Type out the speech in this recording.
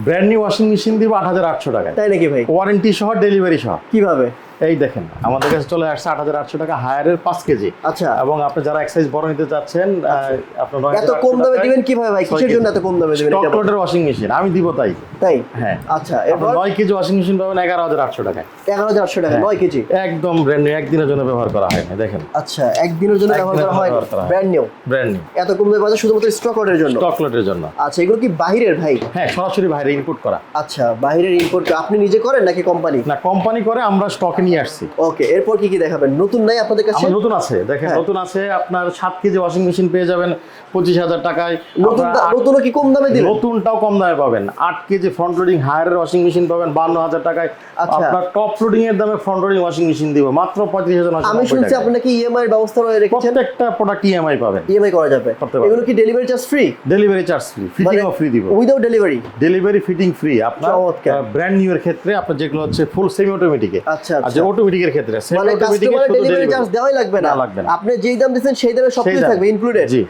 Brand new washing machine দিব 8800 টাকায়। তাই নাকি ভাই? ওয়ারেন্টি সহ, ডেলিভারি সহ। কিভাবে? এই দেখেন আমাদের কাছে চলে আসছে 8800 টাকা হায়ারের 5 কেজি। আচ্ছা। এবং আপনি যারা এক সাইজ বড় নিতে চাচ্ছেন আপনার এত কম দামে দিবেন কিভাবে ভাই? কিসের জন্য এত কম দামে দিবেন? স্টক লটের ওয়াশিং মেশিন আমি দিব তাই। তাই? হ্যাঁ। আচ্ছা, এরপর 9 কেজি ওয়াশিং মেশিন পাবেন 11800 টাকায়। 11800 টাকা 9 কেজি। একদম ব্র্যান্ড নিউ, একদিনের জন্য ব্যবহার করা হয় না। দেখেন। আচ্ছা, একদিনের জন্য ব্যবহার করা হয়, ব্র্যান্ড নিউ। Brand new. এত কম দামে পাওয়া শুধুমাত্র স্টক লটের জন্য। স্টক লটের জন্য। আচ্ছা, এগুলো কি বাহিরের ভাই? হ্যাঁ, সরাসরি বাইরে ইনপুট করা। আচ্ছা, বাহিরের ইম্পোর্ট আপনি নিজে করেন নাকি কোম্পানি? না, কোম্পানি করে, আমরা স্টকে নিয়ে আসছি। ওকে, এরপর কি কি দেখাবেন? নতুন নাই আপনাদের কাছে? আমার নতুন আছে, দেখেন। নতুন আছে আপনার 7 কেজি ওয়াশিং মেশিন পেয়ে যাবেন 25000 টাকায়। নতুনও কি কম দামে দিবেন? নতুনটাও কম দামে পাবেন। 8 কেজি ফ্রন্ট লোডিং হায়ারের ওয়াশিং মেশিন পাবেন 52000 টাকায়। আপনার টপ লোডিং এর দামে ফ্রন্ট লোডিং ওয়াশিং মেশিন দিব মাত্র 35990 টাকা। আমি শুনছি আপনারা কি ইএমআই এর ব্যবস্থা রেখেছেন? প্রত্যেকটা প্রোডাক্ট ইএমআই পাবেন। ইএমআই করা যাবে। এগুলো কি delivery charge free? Delivery charge free, ফিটিংও ফ্রি দিব। Without delivery? Delivery fitting free. আপনার ব্র্যান্ড নিউ এর ক্ষেত্রে আপনার যেগুলো হচ্ছে ফুল সেমি অটোমেটিকে। আচ্ছা, আর যে অটোমেটিক এর ক্ষেত্রে মানে কাস্টমারের ডেলিভারি চার্জ দেওয়াই লাগবে না। লাগবে না। আপনি যেই দাম দিবেন সেই দামে সবকিছু থাকবে ইনক্লুডেড। জি।